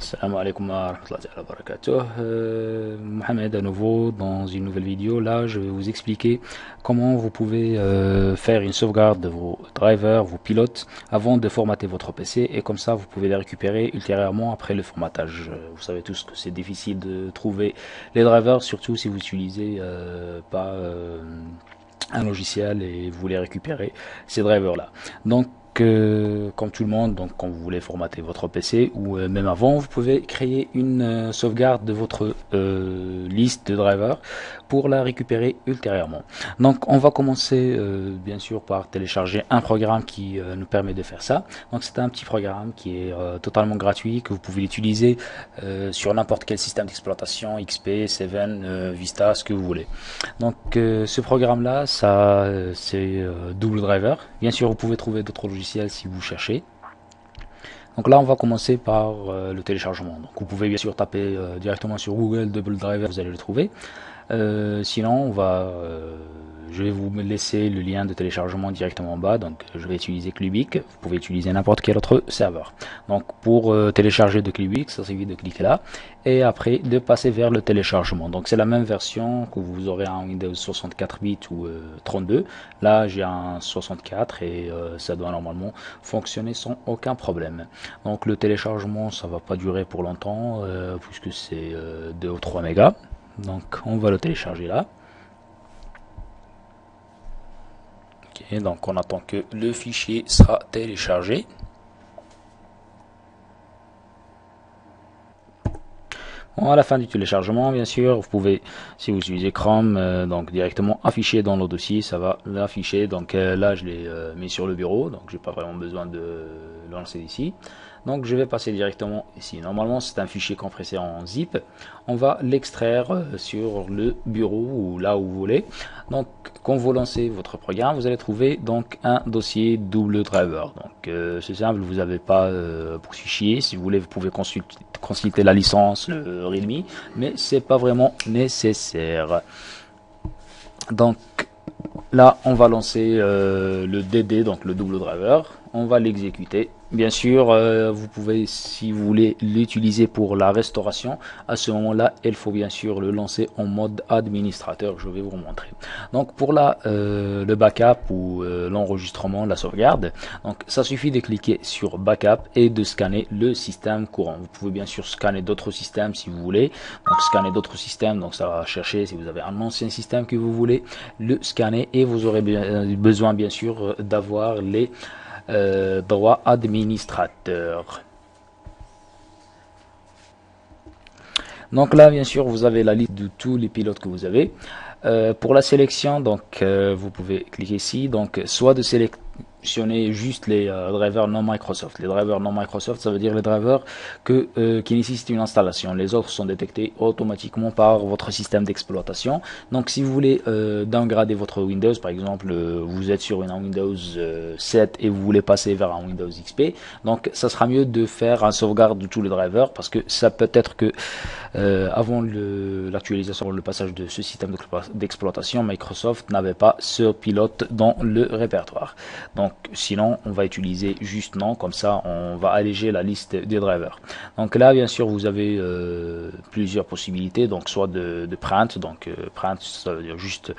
Salam alaikum wa rahmatullahi wa barakatuh. Mohamed à nouveau dans une nouvelle vidéo. Là, je vais vous expliquer comment vous pouvez faire une sauvegarde de vos drivers, vos pilotes, avant de formater votre PC. Et comme ça, vous pouvez les récupérer ultérieurement après le formatage. Vous savez tous que c'est difficile de trouver les drivers, surtout si vous utilisez pas un logiciel et vous voulez récupérer ces drivers là. Donc comme tout le monde, donc quand vous voulez formater votre PC ou même avant, vous pouvez créer une sauvegarde de votre liste de drivers pour la récupérer ultérieurement. Donc on va commencer bien sûr par télécharger un programme qui nous permet de faire ça. Donc c'est un petit programme qui est totalement gratuit, que vous pouvez utiliser sur n'importe quel système d'exploitation, XP, 7, Vista, ce que vous voulez. Donc ce programme là, ça c'est double driver. Bien sûr vous pouvez trouver d'autres logiciels si vous cherchez. Donc là on va commencer par le téléchargement. Donc vous pouvez bien sûr taper directement sur Google Double Driver, vous allez le trouver. Sinon je vais vous laisser le lien de téléchargement directement en bas. Donc je vais utiliser Clubic. Vous pouvez utiliser n'importe quel autre serveur. Donc pour télécharger de Clubic, ça suffit de cliquer là et après de passer vers le téléchargement. Donc c'est la même version que vous aurez en Windows 64 bits ou 32. Là j'ai un 64 et ça doit normalement fonctionner sans aucun problème. Donc le téléchargement ça va pas durer pour longtemps puisque c'est 2 ou 3 mégas. Donc on va le télécharger là. Ok, donc on attend que le fichier sera téléchargé. Bon, à la fin du téléchargement, bien sûr, vous pouvez, si vous utilisez Chrome, donc directement afficher dans le dossier, ça va l'afficher. Donc là, je l'ai mis sur le bureau, donc j'ai pas vraiment besoin de le lancer ici. Donc je vais passer directement ici. Normalement, c'est un fichier compressé en zip. On va l'extraire sur le bureau ou là où vous voulez. Donc quand vous lancez votre programme, vous allez trouver donc un dossier double driver. Donc c'est simple, vous n'avez pas pour fichier. Si vous voulez, vous pouvez consulter la licence, le README, mais c'est pas vraiment nécessaire. Donc là, on va lancer le DD, donc le double driver. On va l'exécuter. Bien sûr, vous pouvez, si vous voulez l'utiliser pour la restauration, à ce moment-là, il faut bien sûr le lancer en mode administrateur. Je vais vous montrer. Donc pour le backup ou l'enregistrement, la sauvegarde, donc ça suffit de cliquer sur backup et de scanner le système courant. Vous pouvez bien sûr scanner d'autres systèmes si vous voulez. Donc scanner d'autres systèmes, donc ça va chercher si vous avez un ancien système que vous voulez le scanner et vous aurez besoin bien sûr d'avoir les droit administrateur. Donc là bien sûr vous avez la liste de tous les pilotes que vous avez. Pour la sélection, donc vous pouvez cliquer ici, donc soit de sélectionner juste les drivers non Microsoft. Les drivers non Microsoft, ça veut dire les drivers qui nécessitent une installation. Les autres sont détectés automatiquement par votre système d'exploitation. Donc si vous voulez downgrader votre Windows, par exemple vous êtes sur un Windows 7 et vous voulez passer vers un Windows XP, donc ça sera mieux de faire un sauvegarde de tous les drivers parce que ça peut être que avant l'actualisation, le passage de ce système d'exploitation, Microsoft n'avait pas ce pilote dans le répertoire. Donc sinon on va utiliser juste non, comme ça on va alléger la liste des drivers. Donc là bien sûr vous avez plusieurs possibilités, donc soit de print, donc print ça veut dire juste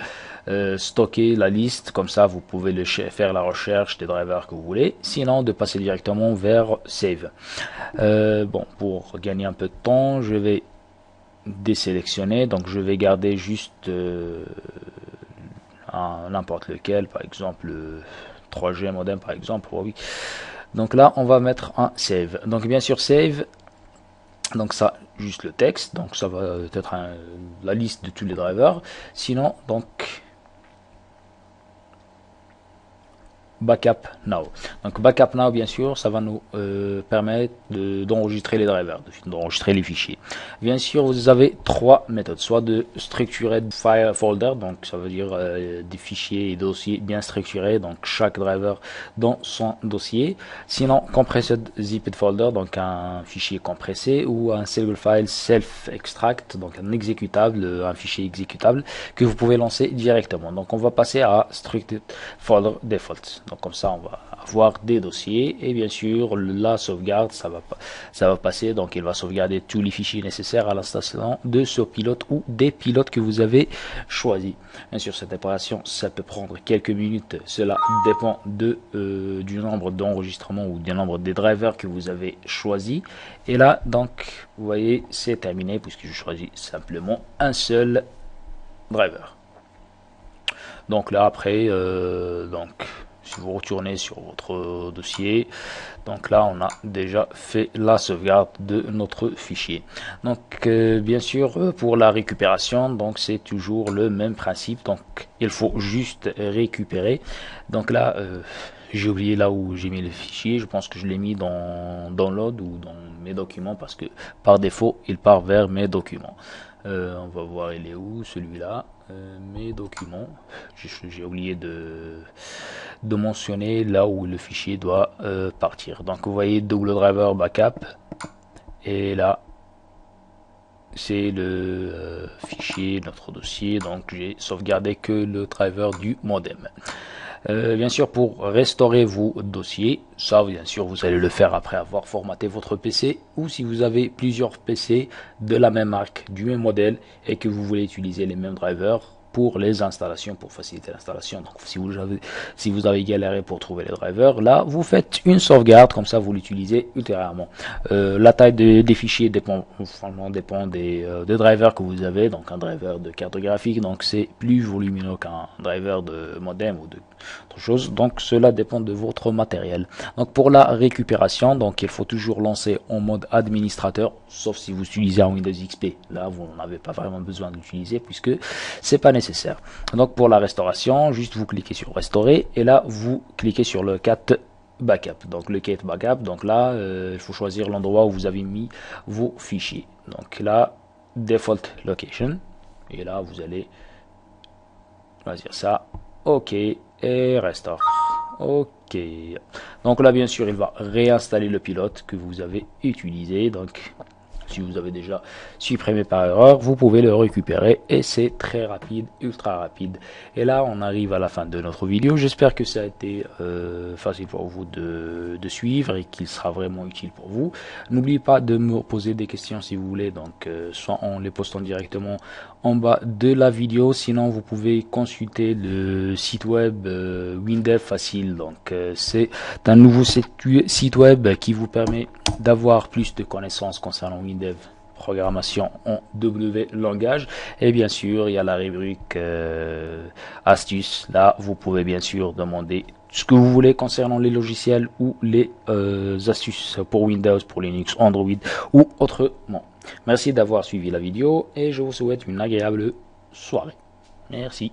stocker la liste, comme ça vous pouvez faire la recherche des drivers que vous voulez, sinon de passer directement vers save. Bon, pour gagner un peu de temps, je vais désélectionner, donc je vais garder juste n'importe lequel, par exemple 3G modem par exemple. Oui. Donc là on va mettre un save. Donc bien sûr save, donc ça juste le texte, donc ça va être la liste de tous les drivers. Sinon donc Backup Now. Donc Backup Now, bien sûr, ça va nous permettre d'enregistrer les drivers, d'enregistrer les fichiers. Bien sûr, vous avez trois méthodes, soit de structurer file folder, donc ça veut dire des fichiers et dossiers bien structurés, donc chaque driver dans son dossier. Sinon, compressed zipped folder, donc un fichier compressé, ou un single file self extract, donc un exécutable, un fichier exécutable que vous pouvez lancer directement. Donc on va passer à structured folder default. Donc comme ça, on va avoir des dossiers et bien sûr la sauvegarde, ça va passer. Donc il va sauvegarder tous les fichiers nécessaires à l'installation de ce pilote ou des pilotes que vous avez choisis. Bien sûr, cette opération, ça peut prendre quelques minutes. Cela dépend du nombre d'enregistrements ou du nombre des drivers que vous avez choisi. Et là, donc, vous voyez, c'est terminé puisque je choisis simplement un seul driver. Donc là, après, si vous retournez sur votre dossier, donc là on a déjà fait la sauvegarde de notre fichier. Donc bien sûr pour la récupération, donc c'est toujours le même principe. Donc il faut juste récupérer. Donc là j'ai oublié là où j'ai mis le fichier. Je pense que je l'ai mis dans Download ou dans mes documents parce que par défaut il part vers mes documents. On va voir il est où celui-là. Mes documents, j'ai oublié de mentionner là où le fichier doit partir. Donc vous voyez double driver backup et là c'est le fichier, notre dossier. Donc j'ai sauvegardé que le driver du modem. Bien sûr, pour restaurer vos dossiers, ça bien sûr vous allez le faire après avoir formaté votre PC, ou si vous avez plusieurs PC de la même marque, du même modèle et que vous voulez utiliser les mêmes drivers pour les installations, pour faciliter l'installation. Donc si vous avez galéré pour trouver les drivers, là vous faites une sauvegarde, comme ça vous l'utilisez ultérieurement. La taille des fichiers dépend des drivers que vous avez. Donc un driver de carte graphique, donc c'est plus volumineux qu'un driver de modem ou de autre chose. Donc cela dépend de votre matériel. Donc pour la récupération, donc il faut toujours lancer en mode administrateur, sauf si vous utilisez un Windows XP. Là vous n'avez pas vraiment besoin d'utiliser puisque c'est pas nécessaire. Donc pour la restauration, juste vous cliquez sur restaurer et là vous cliquez sur le cat backup. Donc le cat backup, donc là il faut choisir l'endroit où vous avez mis vos fichiers. Donc là default location et là vous allez choisir ça. OK et restore. OK. Donc là bien sûr il va réinstaller le pilote que vous avez utilisé. Donc si vous avez déjà supprimé par erreur, vous pouvez le récupérer et c'est très rapide, ultra rapide. Et là on arrive à la fin de notre vidéo. J'espère que ça a été facile pour vous de suivre et qu'il sera vraiment utile pour vous. N'oubliez pas de me poser des questions si vous voulez, donc soit en les postant directement en bas de la vidéo, sinon vous pouvez consulter le site web WinDev Facile. Donc c'est un nouveau site web qui vous permet d'avoir plus de connaissances concernant WinDev, programmation en W langage. Et bien sûr il y a la rubrique astuces. Là vous pouvez bien sûr demander ce que vous voulez concernant les logiciels ou les astuces pour Windows, pour Linux, Android ou autrement. Merci d'avoir suivi la vidéo et je vous souhaite une agréable soirée. Merci.